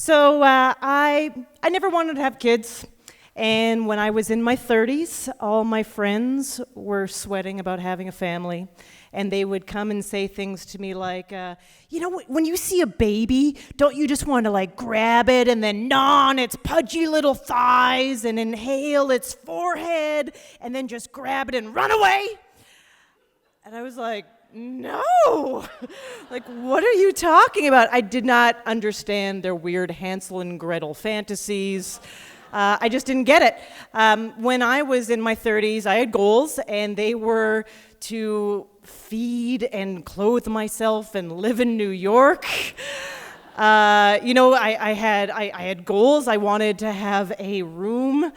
I never wanted to have kids, and when I was in my 30s, all my friends were sweating about having a family, and they would come and say things to me like, when you see a baby, don't you just want to like grab it and then gnaw on its pudgy little thighs and inhale its forehead and then just grab it and run away? And I was like, no, like, what are you talking about? I did not understand their weird Hansel and Gretel fantasies. I just didn't get it. When I was in my 30s, I had goals, and they were to feed and clothe myself and live in New York. I had goals. I wanted to have a room,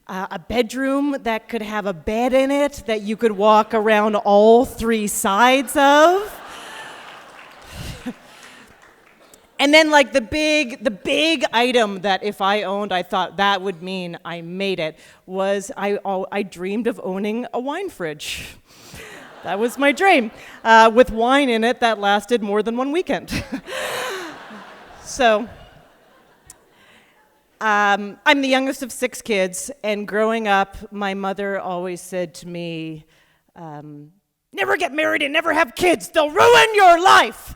a bedroom that could have a bed in it that you could walk around all three sides of. And then like the big item that if I owned, I thought that would mean I made it, was I dreamed of owning a wine fridge. That was my dream, with wine in it that lasted more than one weekend. So, I'm the youngest of 6 kids, and growing up, my mother always said to me, never get married and never have kids, they'll ruin your life.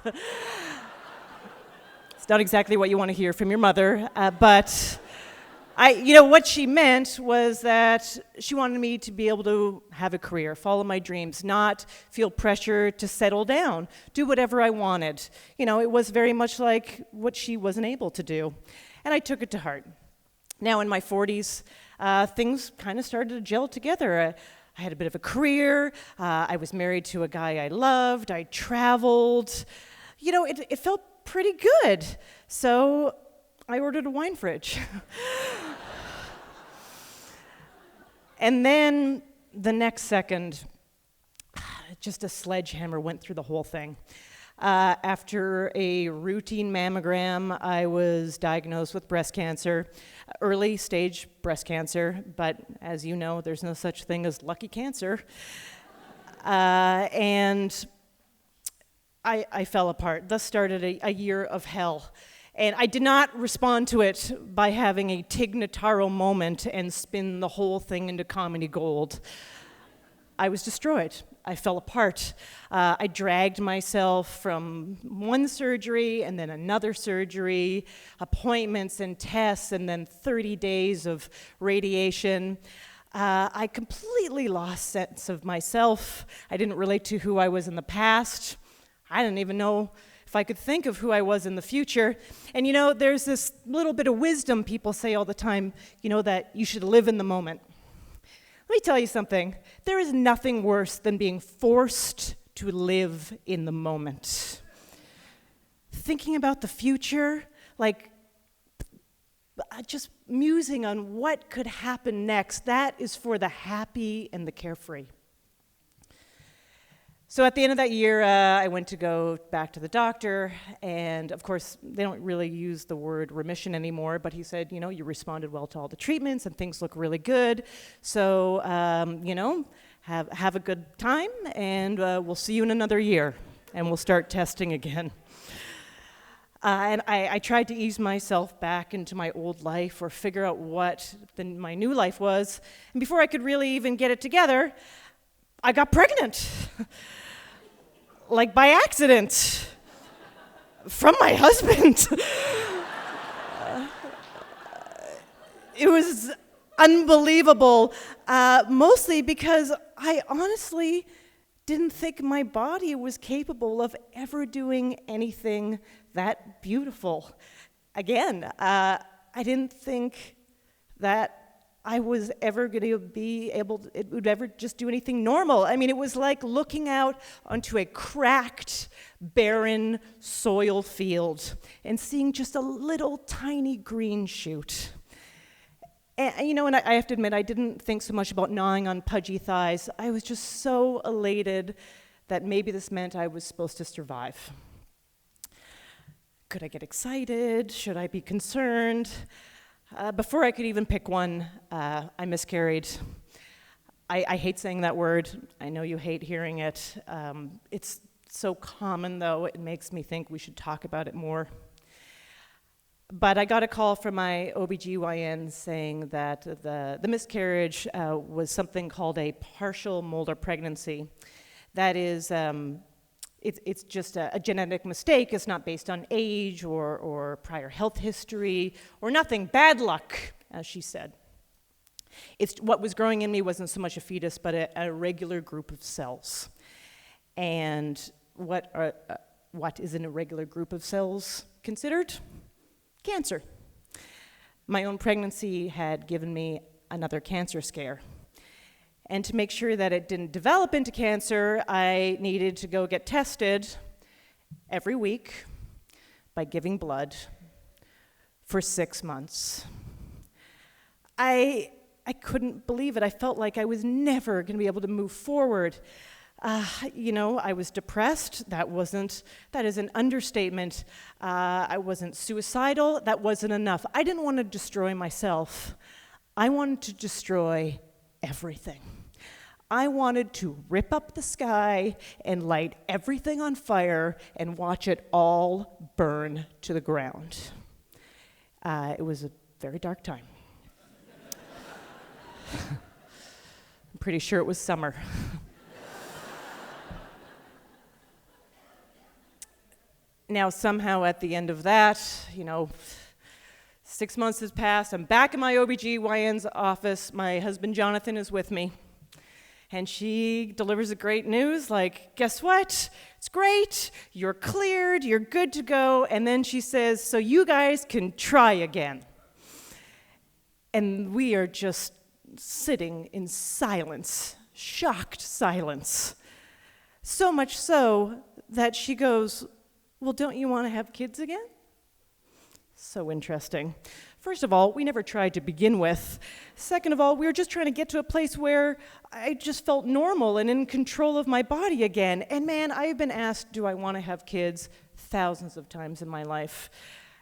It's not exactly what you want to hear from your mother, but what she meant was that she wanted me to be able to have a career, follow my dreams, not feel pressure to settle down, do whatever I wanted. It was very much like what she wasn't able to do. And I took it to heart. Now in my 40s, things kind of started to gel together. I had a bit of a career. I was married to a guy I loved. I traveled. It felt pretty good. So I ordered a wine fridge. And then the next second, just a sledgehammer went through the whole thing. After a routine mammogram, I was diagnosed with breast cancer, early stage breast cancer, but as you know, there's no such thing as lucky cancer. And I fell apart. Thus started a year of hell. And I did not respond to it by having a Tig Notaro moment and spin the whole thing into comedy gold. I was destroyed. I fell apart. I dragged myself from one surgery and then another surgery, appointments and tests, and then 30 days of radiation. I completely lost sense of myself. I didn't relate to who I was in the past. I didn't even know if I could think of who I was in the future. And there's this little bit of wisdom people say all the time, that you should live in the moment. Let me tell you something. There is nothing worse than being forced to live in the moment. Thinking about the future, like just musing on what could happen next, that is for the happy and the carefree. So at the end of that year, I went to go back to the doctor, and of course, they don't really use the word remission anymore, but he said, you responded well to all the treatments, and things look really good, so, have a good time, and we'll see you in another year, and we'll start testing again. And I tried to ease myself back into my old life or figure out what my new life was, and before I could really even get it together, I got pregnant. Like by accident. From my husband. It was unbelievable, mostly because I honestly didn't think my body was capable of ever doing anything that beautiful. Again, I didn't think that I was ever going to be able to, it would ever just do anything normal. I mean, it was like looking out onto a cracked, barren soil field and seeing just a little tiny green shoot. And I have to admit, I didn't think so much about gnawing on pudgy thighs. I was just so elated that maybe this meant I was supposed to survive. Could I get excited? Should I be concerned? Before I could even pick one, I miscarried. I hate saying that word. I know you hate hearing it. It's so common, though, it makes me think we should talk about it more. But I got a call from my OBGYN saying that the miscarriage was something called a partial molar pregnancy. That is, it's just a genetic mistake. It's not based on age or prior health history or nothing. Bad luck, as she said. It's what was growing in me wasn't so much a fetus, but a irregular group of cells. And what is an irregular group of cells considered? Cancer. My own pregnancy had given me another cancer scare. And to make sure that it didn't develop into cancer, I needed to go get tested every week by giving blood for 6 months. I couldn't believe it. I felt like I was never going to be able to move forward. I was depressed. That is an understatement. I wasn't suicidal. That wasn't enough. I didn't want to destroy myself. I wanted to destroy everything. I wanted to rip up the sky and light everything on fire and watch it all burn to the ground. It was a very dark time. I'm pretty sure it was summer. Now, somehow at the end of that, 6 months has passed. I'm back in my OBGYN's office. My husband, Jonathan, is with me. And she delivers the great news, like, guess what? It's great. You're cleared. You're good to go. And then she says, so you guys can try again. And we are just sitting in silence, shocked silence. So much so that she goes, well, don't you want to have kids again? So interesting. First of all, we never tried to begin with. Second of all, we were just trying to get to a place where I just felt normal and in control of my body again. And man, I've been asked, do I want to have kids thousands of times in my life.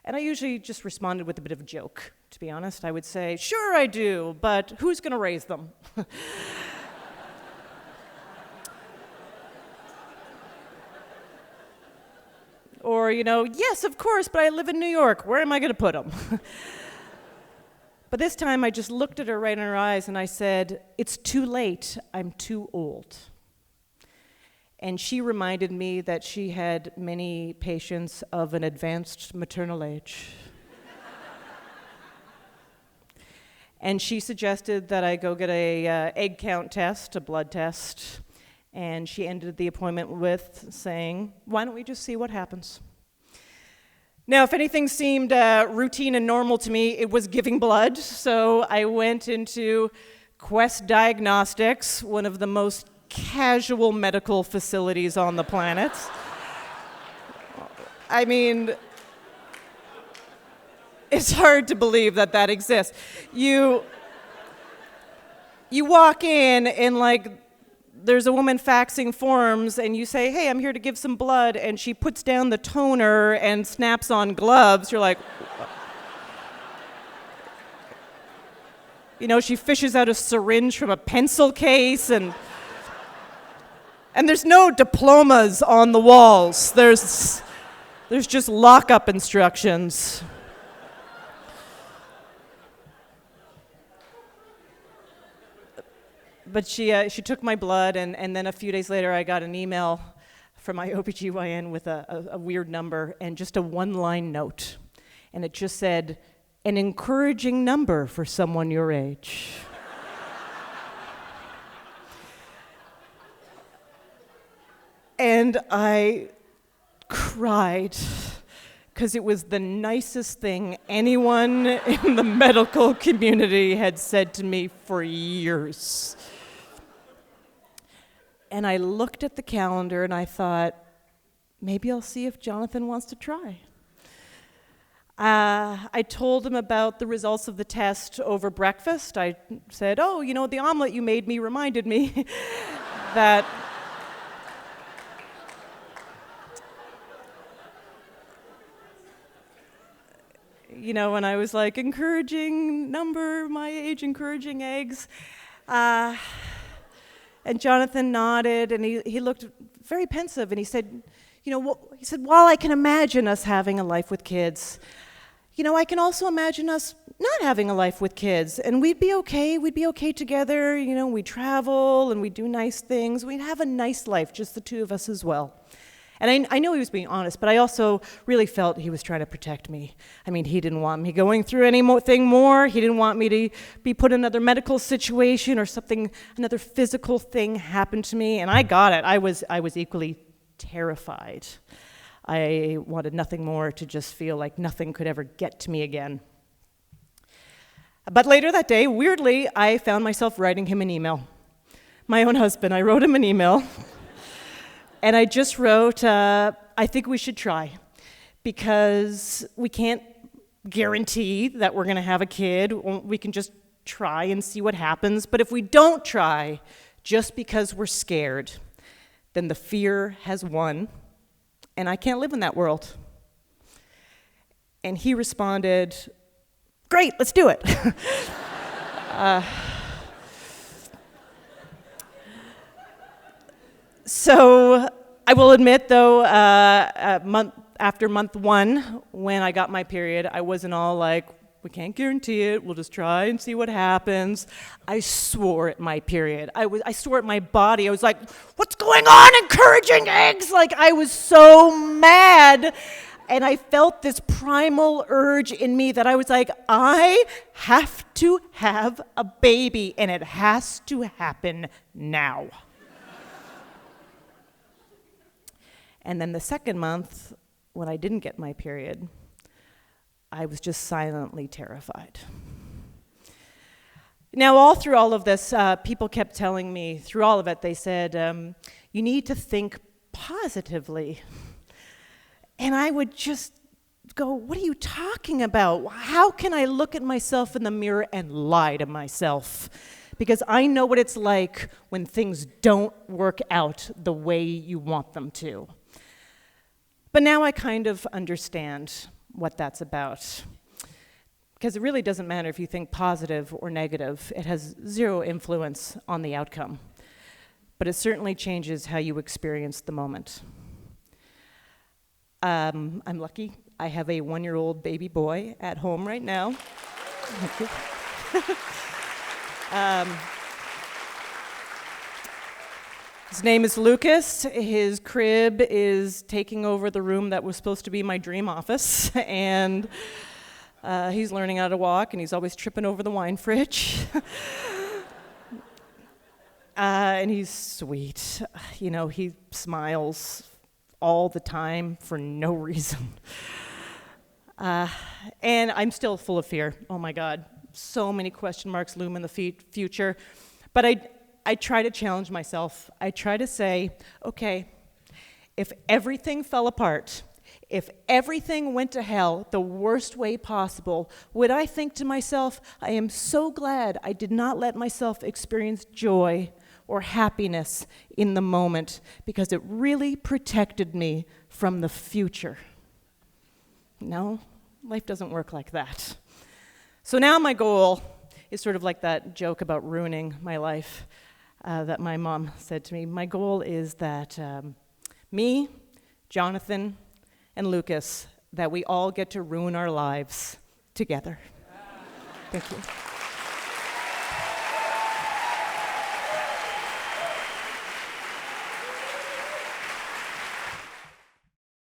And I usually just responded with a bit of a joke, to be honest. I would say, sure I do, but who's going to raise them? Or, yes, of course, but I live in New York. Where am I going to put them? But this time I just looked at her right in her eyes and I said, it's too late. I'm too old. And she reminded me that she had many patients of an advanced maternal age. And she suggested that I go get a egg count test, a blood test. And she ended the appointment with saying, why don't we just see what happens? Now, if anything seemed routine and normal to me, it was giving blood. So I went into Quest Diagnostics, one of the most casual medical facilities on the planet. I mean, it's hard to believe that exists. You walk in and there's a woman faxing forms and you say, hey, I'm here to give some blood, and she puts down the toner and snaps on gloves. You're like, she fishes out a syringe from a pencil case, and there's no diplomas on the walls. There's just lockup instructions. But she took my blood, and then a few days later I got an email from my OBGYN with a weird number and just a one-line note. And it just said, an encouraging number for someone your age. And I cried, because it was the nicest thing anyone in the medical community had said to me for years. And I looked at the calendar and I thought, maybe I'll see if Jonathan wants to try. I told him about the results of the test over breakfast. I said, the omelet you made me reminded me that when I was like, encouraging number, my age, encouraging eggs. And Jonathan nodded, and he looked very pensive, and he said, while I can imagine us having a life with kids, I can also imagine us not having a life with kids, and we'd be okay together, we'd travel and we'd do nice things, we'd have a nice life, just the two of us as well. And I know he was being honest, but I also really felt he was trying to protect me. He didn't want me going through anything more. He didn't want me to be put in another medical situation or another physical thing happened to me. And I got it. I was equally terrified. I wanted nothing more to just feel like nothing could ever get to me again. But later that day, weirdly, I found myself writing him an email. My own husband, I wrote him an email. And I just wrote, I think we should try, because we can't guarantee that we're going to have a kid. We can just try and see what happens. But if we don't try, just because we're scared, then the fear has won, and I can't live in that world. And he responded, great, let's do it. So I will admit, though, after month 1, when I got my period, I wasn't all like, we can't guarantee it, we'll just try and see what happens. I swore at my period. I swore at my body. I was like, what's going on, encouraging eggs? Like, I was so mad. And I felt this primal urge in me that I was like, I have to have a baby, and it has to happen now. And then the second month, when I didn't get my period, I was just silently terrified. Now, all through all of this, people kept telling me, through all of it, they said, you need to think positively. And I would just go, what are you talking about? How can I look at myself in the mirror and lie to myself? Because I know what it's like when things don't work out the way you want them to. But now I kind of understand what that's about. Because it really doesn't matter if you think positive or negative. It has zero influence on the outcome. But it certainly changes how you experience the moment. I'm lucky. I have a 1-year-old baby boy at home right now. Thank you. His name is Lucas. His crib is taking over the room that was supposed to be my dream office, and he's learning how to walk, and he's always tripping over the wine fridge. And he's sweet. He smiles all the time for no reason. And I'm still full of fear. Oh my God, so many question marks loom in the future. But I try to challenge myself. I try to say, okay, if everything fell apart, if everything went to hell the worst way possible, would I think to myself, I am so glad I did not let myself experience joy or happiness in the moment, because it really protected me from the future? No, life doesn't work like that. So now my goal is sort of like that joke about ruining my life that my mom said to me. My goal is that me, Jonathan, and Lucas, that we all get to ruin our lives together. Thank you.